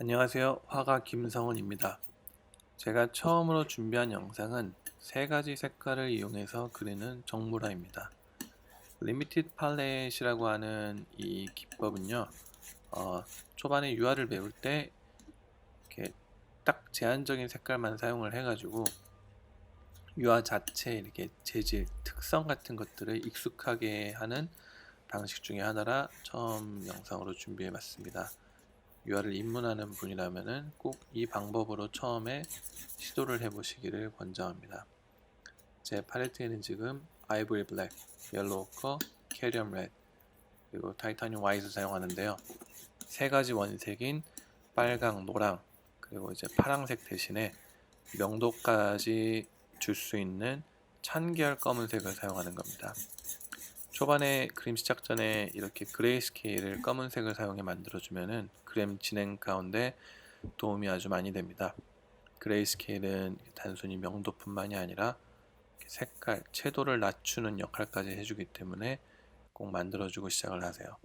안녕하세요. 화가 김성훈입니다. 제가 처음으로 준비한 영상은 세 가지 색깔을 이용해서 그리는 정물화입니다. 리미티드 팔렛이라고 하는 이 기법은요, 초반에 유화를 배울 때 이렇게 딱 제한적인 색깔만 사용을 해가지고 유화 자체 이렇게 재질, 특성 같은 것들을 익숙하게 하는 방식 중에 하나라 처음 영상으로 준비해봤습니다. 유화를 입문하는 분이라면 꼭 이 방법으로 처음에 시도를 해보시기를 권장합니다. 제 팔레트에는 지금 아이보리 블랙, 옐로우 오커, 캐리엄 레드, 그리고 타이타늄 화이트를 사용하는데요. 세 가지 원색인 빨강, 노랑, 그리고 이제 파랑색 대신에 명도까지 줄 수 있는 찬계열 검은색을 사용하는 겁니다. 초반에 그림 시작 전에 이렇게 그레이스케일을 검은색을 사용해 만들어주면은 그림 진행 가운데 도움이 아주 많이 됩니다. 그레이스케일은 단순히 명도뿐만이 아니라 색깔, 채도를 낮추는 역할까지 해주기 때문에 꼭 만들어주고 시작을 하세요.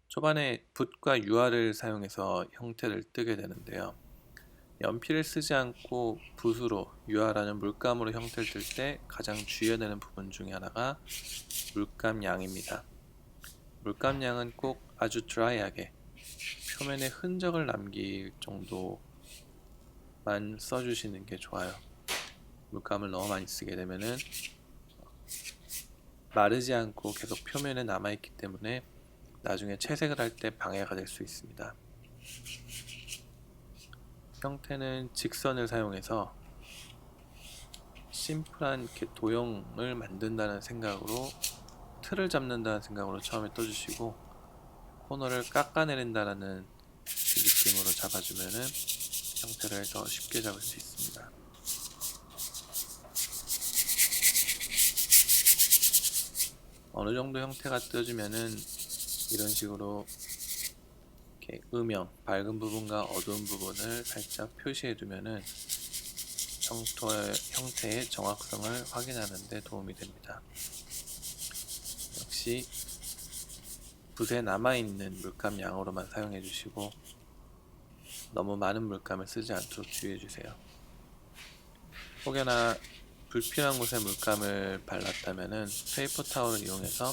초반에 붓과 유화를 사용해서 형태를 뜨게 되는데요. 연필을 쓰지 않고 붓으로 유화라는 물감으로 형태를 뜰 때 가장 주의해야 되는 부분 중에 하나가 물감 양입니다. 물감 양은 꼭 아주 드라이하게 표면에 흔적을 남길 정도만 써주시는 게 좋아요. 물감을 너무 많이 쓰게 되면은 마르지 않고 계속 표면에 남아있기 때문에 나중에 채색을 할 때 방해가 될 수 있습니다. 형태는 직선을 사용해서 심플한 이렇게 도형을 만든다는 생각으로, 틀을 잡는다는 생각으로 처음에 떠주시고 코너를 깎아내린다는 느낌으로 잡아주면은 형태를 더 쉽게 잡을 수 있습니다. 어느 정도 형태가 뜨어지면은 이런 식으로 이렇게 음영, 밝은 부분과 어두운 부분을 살짝 표시해 두면은 형태의 정확성을 확인하는 데 도움이 됩니다. 역시 붓에 남아있는 물감 양으로만 사용해 주시고 너무 많은 물감을 쓰지 않도록 주의해 주세요. 혹여나 불필요한 곳에 물감을 발랐다면은 페이퍼 타올을 이용해서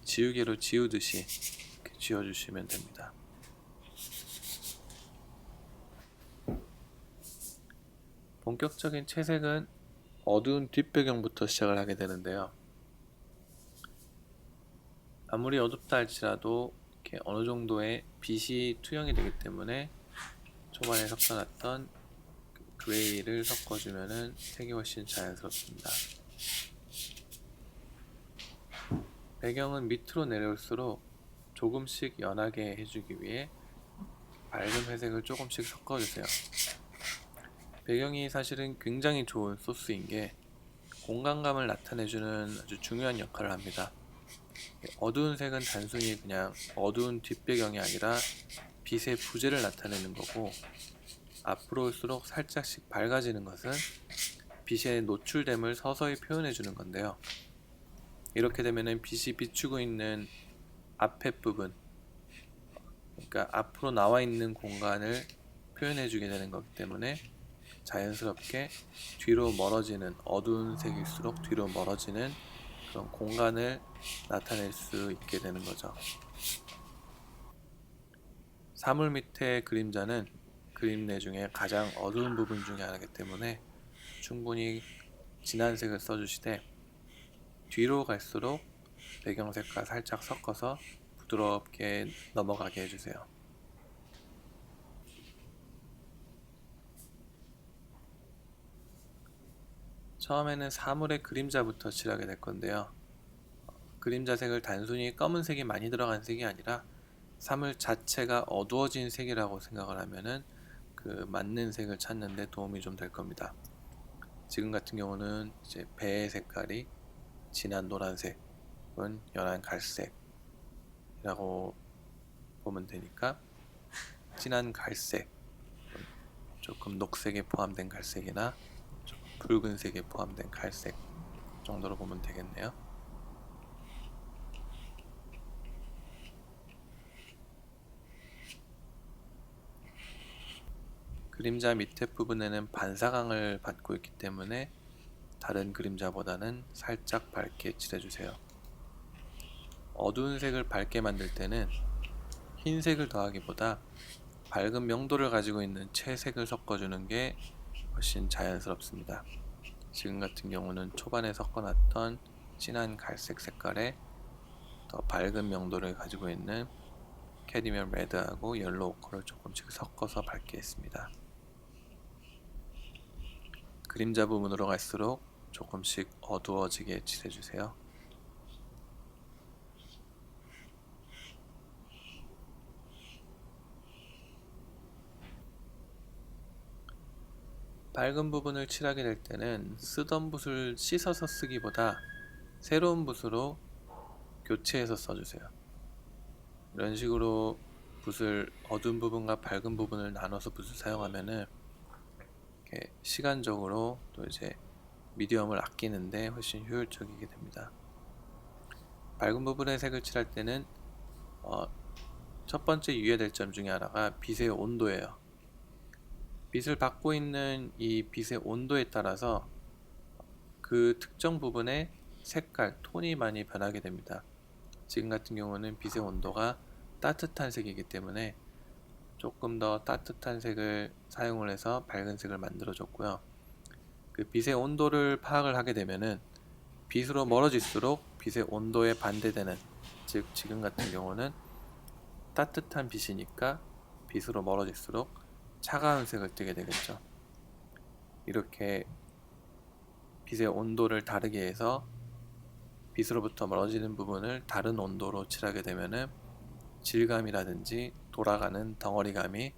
지우개로 지우듯이 지워주시면 됩니다. 본격적인 채색은 어두운 뒷배경부터 시작을 하게 되는데요. 아무리 어둡다 할지라도 이렇게 어느 정도의 빛이 투영이 되기 때문에 초반에 섞어놨던 그레이를 섞어주면은 색이 훨씬 자연스럽습니다. 배경은 밑으로 내려올수록 조금씩 연하게 해주기 위해 밝은 회색을 조금씩 섞어주세요. 배경이 사실은 굉장히 좋은 소스인 게 공간감을 나타내주는 아주 중요한 역할을 합니다. 어두운 색은 단순히 그냥 어두운 뒷배경이 아니라 빛의 부재를 나타내는 거고, 앞으로 올수록 살짝씩 밝아지는 것은 빛의 노출됨을 서서히 표현해 주는 건데요. 이렇게 되면은 빛이 비추고 있는 앞에 부분, 그러니까 앞으로 나와 있는 공간을 표현해 주게 되는 거기 때문에 자연스럽게 뒤로 멀어지는, 어두운 색일수록 뒤로 멀어지는 그런 공간을 나타낼 수 있게 되는 거죠. 사물 밑의 그림자는 그림 내중에 가장 어두운 부분 중에 하나이기 때문에 충분히 진한 색을 써주시되 뒤로 갈수록 배경색과 살짝 섞어서 부드럽게 넘어가게 해주세요. 처음에는 사물의 그림자부터 칠하게 될 건데요. 그림자 색을 단순히 검은색이 많이 들어간 색이 아니라 사물 자체가 어두워진 색이라고 생각을 하면은 그 맞는 색을 찾는 데 도움이 좀 될 겁니다. 지금 같은 경우는 이제 배의 색깔이 진한 노란색 혹은 연한 갈색이라고 보면 되니까 진한 갈색, 조금 녹색에 포함된 갈색이나 조금 붉은색에 포함된 갈색 정도로 보면 되겠네요. 그림자 밑에 부분에는 반사광을 받고 있기 때문에 다른 그림자보다는 살짝 밝게 칠해주세요. 어두운 색을 밝게 만들 때는 흰색을 더하기보다 밝은 명도를 가지고 있는 채색을 섞어주는 게 훨씬 자연스럽습니다. 지금 같은 경우는 초반에 섞어놨던 진한 갈색 색깔에 더 밝은 명도를 가지고 있는 캐디뮴 레드하고 옐로우 오커를 조금씩 섞어서 밝게 했습니다. 그림자 부분으로 갈수록 조금씩 어두워지게 칠해주세요. 밝은 부분을 칠하게 될 때는 쓰던 붓을 씻어서 쓰기보다 새로운 붓으로 교체해서 써주세요. 이런 식으로 붓을 어두운 부분과 밝은 부분을 나눠서 붓을 사용하면은 이렇게 시간적으로 또 이제 미디엄을 아끼는데 훨씬 효율적이게 됩니다. 밝은 부분의 색을 칠할 때는 첫 번째 유의해야 될 점 중에 하나가 빛의 온도예요. 빛을 받고 있는 이 빛의 온도에 따라서 그 특정 부분의 색깔, 톤이 많이 변하게 됩니다. 지금 같은 경우는 빛의 온도가 따뜻한 색이기 때문에 조금 더 따뜻한 색을 사용을 해서 밝은 색을 만들어 줬고요. 그 빛의 온도를 파악을 하게 되면은 빛으로 멀어질수록 빛의 온도에 반대되는, 즉 지금 같은 경우는 따뜻한 빛이니까 빛으로 멀어질수록 차가운 색을 띠게 되겠죠. 이렇게 빛의 온도를 다르게 해서 빛으로부터 멀어지는 부분을 다른 온도로 칠하게 되면은 질감이라든지 돌아가는 덩어리감이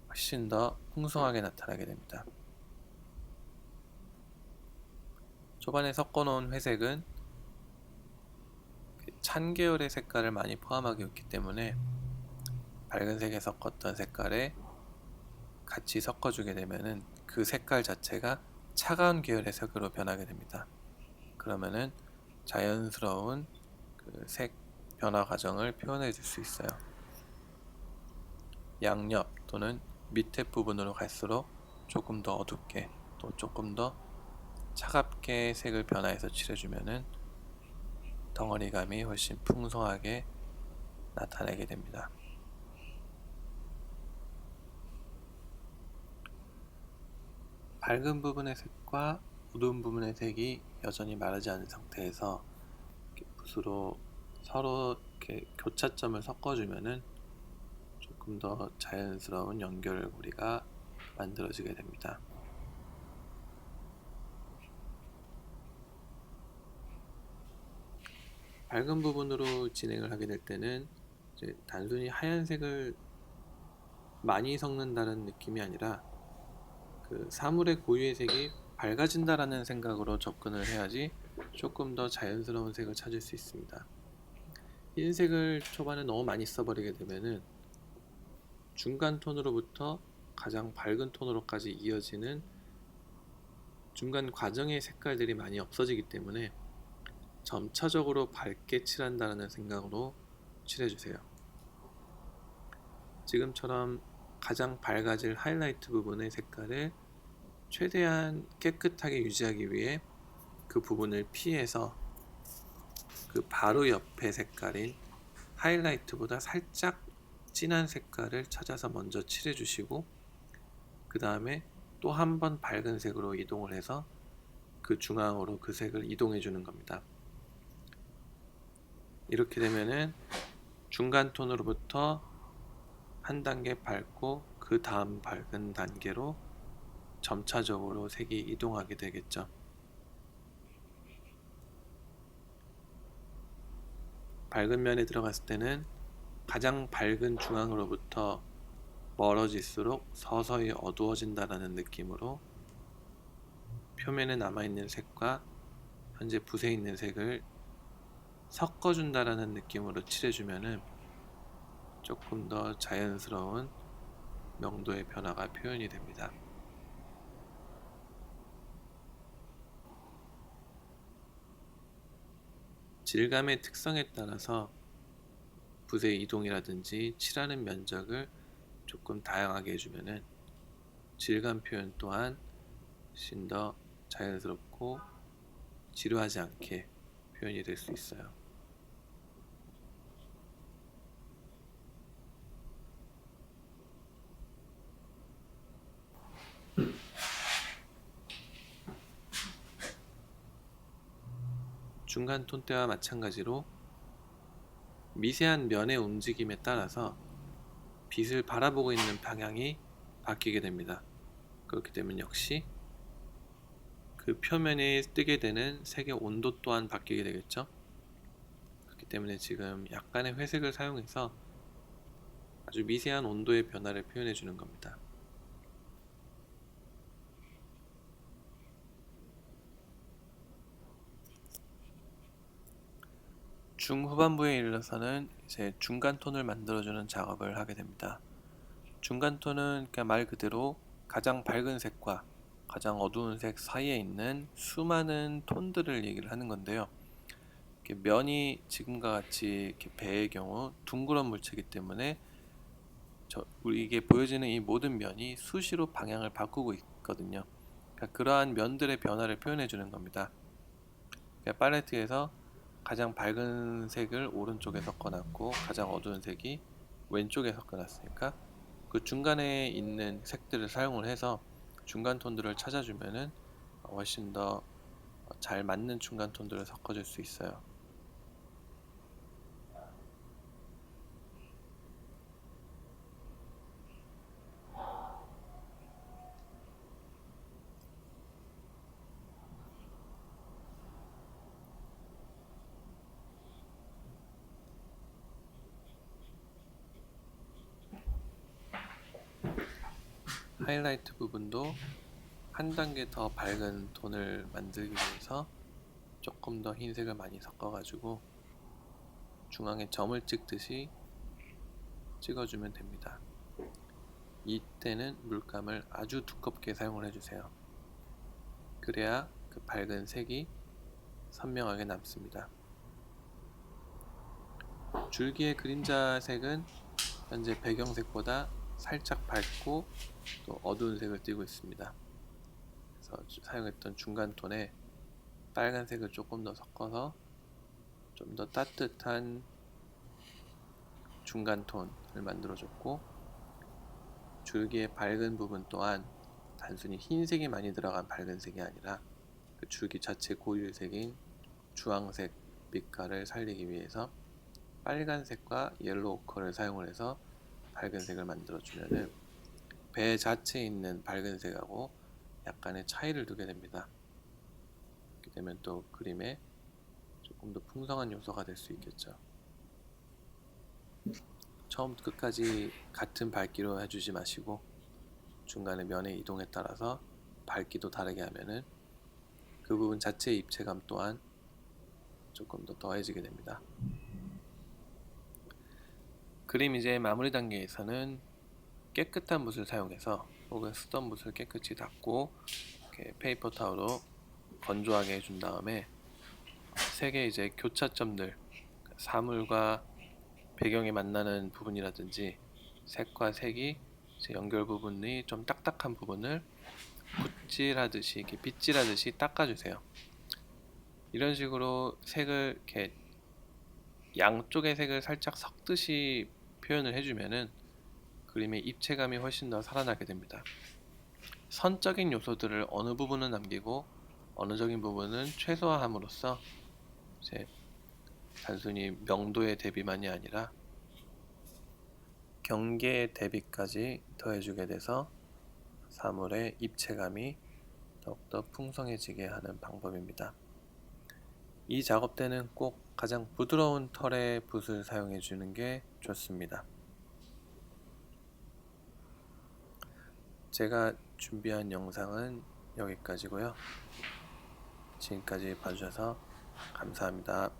훨씬 더 풍성하게 나타나게 됩니다. 초반에 섞어놓은 회색은 찬 계열의 색깔을 많이 포함하고 있기 때문에 밝은 색에 섞었던 색깔에 같이 섞어주게 되면은 그 색깔 자체가 차가운 계열의 색으로 변하게 됩니다. 그러면은 자연스러운 그 색 변화 과정을 표현해 줄 수 있어요. 양옆 또는 밑에 부분으로 갈수록 조금 더 어둡게 또 조금 더 차갑게 색을 변화해서 칠해주면은 덩어리감이 훨씬 풍성하게 나타내게 됩니다. 밝은 부분의 색과 어두운 부분의 색이 여전히 마르지 않은 상태에서 붓으로 서로 이렇게 교차점을 섞어주면은 조금 더 자연스러운 연결고리가 만들어지게 됩니다. 밝은 부분으로 진행을 하게 될 때는 이제 단순히 하얀색을 많이 섞는다는 느낌이 아니라 그 사물의 고유의 색이 밝아진다라는 생각으로 접근을 해야지 조금 더 자연스러운 색을 찾을 수 있습니다. 흰색을 초반에 너무 많이 써버리게 되면은 중간 톤으로부터 가장 밝은 톤으로까지 이어지는 중간 과정의 색깔들이 많이 없어지기 때문에 점차적으로 밝게 칠한다는 생각으로 칠해주세요. 지금처럼 가장 밝아질 하이라이트 부분의 색깔을 최대한 깨끗하게 유지하기 위해 그 부분을 피해서 그 바로 옆에 색깔인 하이라이트보다 살짝 진한 색깔을 찾아서 먼저 칠해 주시고 그 다음에 또 한 번 밝은 색으로 이동을 해서 그 중앙으로 그 색을 이동해 주는 겁니다. 이렇게 되면은 중간 톤으로부터 한 단계 밝고 그 다음 밝은 단계로 점차적으로 색이 이동하게 되겠죠. 밝은 면에 들어갔을 때는 가장 밝은 중앙으로부터 멀어질수록 서서히 어두워진다는 느낌으로 표면에 남아있는 색과 현재 붓에 있는 색을 섞어준다는 느낌으로 칠해주면은 조금 더 자연스러운 명도의 변화가 표현이 됩니다. 질감의 특성에 따라서 붓의 이동이라든지 칠하는 면적을 조금 다양하게 해주면은 질감 표현 또한 훨씬 더 자연스럽고 지루하지 않게 표현이 될 수 있어요. 중간 톤대와 마찬가지로 미세한 면의 움직임에 따라서 빛을 바라보고 있는 방향이 바뀌게 됩니다. 그렇기 때문에 역시 그 표면에 뜨게 되는 색의 온도 또한 바뀌게 되겠죠. 그렇기 때문에 지금 약간의 회색을 사용해서 아주 미세한 온도의 변화를 표현해 주는 겁니다. 중후반부에 이르러서는 이제 중간 톤을 만들어주는 작업을 하게 됩니다. 중간 톤은 그냥 말 그대로 가장 밝은 색과 가장 어두운 색 사이에 있는 수많은 톤들을 얘기를 하는 건데요. 면이 지금과 같이 이렇게 배의 경우 둥그런 물체이기 때문에 이게 보여지는 이 모든 면이 수시로 방향을 바꾸고 있거든요. 그러니까 그러한 면들의 변화를 표현해 주는 겁니다. 그러니까 팔레트에서 가장 밝은 색을 오른쪽에 섞어놨고 가장 어두운 색이 왼쪽에 섞어놨으니까 그 중간에 있는 색들을 사용을 해서 중간 톤들을 찾아주면은 훨씬 더 잘 맞는 중간 톤들을 섞어줄 수 있어요. 하이라이트 부분도 한 단계 더 밝은 톤을 만들기 위해서 조금 더 흰색을 많이 섞어가지고 중앙에 점을 찍듯이 찍어주면 됩니다. 이때는 물감을 아주 두껍게 사용을 해주세요. 그래야 그 밝은 색이 선명하게 남습니다. 줄기의 그림자 색은 현재 배경색보다 살짝 밝고 또 어두운 색을 띠고 있습니다. 그래서 사용했던 중간 톤에 빨간색을 조금 더 섞어서 좀 더 따뜻한 중간 톤을 만들어줬고, 줄기의 밝은 부분 또한 단순히 흰색이 많이 들어간 밝은 색이 아니라 그 줄기 자체 고유색인 주황색 빛깔을 살리기 위해서 빨간색과 옐로우 오커를 사용을 해서 밝은 색을 만들어주면은 배 자체에 있는 밝은 색하고 약간의 차이를 두게 됩니다. 그렇게 되면 또 그림에 조금 더 풍성한 요소가 될 수 있겠죠. 처음부터 끝까지 같은 밝기로 해주지 마시고 중간에 면의 이동에 따라서 밝기도 다르게 하면은 그 부분 자체의 입체감 또한 조금 더 더해지게 됩니다. 그림 이제 마무리 단계에서는 깨끗한 붓을 사용해서 혹은 쓰던 붓을 깨끗이 닦고 이렇게 페이퍼 타올로 건조하게 해준 다음에 색의 이제 교차점들, 사물과 배경에 만나는 부분이라든지 색과 색이 연결 부분이 좀 딱딱한 부분을 붓질하듯이 이렇게 빗질하듯이 닦아주세요. 이런 식으로 색을 이렇게 양쪽의 색을 살짝 섞듯이 표현을 해주면은 그림의 입체감이 훨씬 더 살아나게 됩니다. 선적인 요소들을 어느 부분은 남기고 어느 적인 부분은 최소화함으로써 이제 단순히 명도의 대비만이 아니라 경계의 대비까지 더해주게 돼서 사물의 입체감이 더욱더 풍성해지게 하는 방법입니다. 이 작업 때는 꼭 가장 부드러운 털의 붓을 사용해 주는 게 좋습니다. 제가 준비한 영상은 여기까지고요. 지금까지 봐주셔서 감사합니다.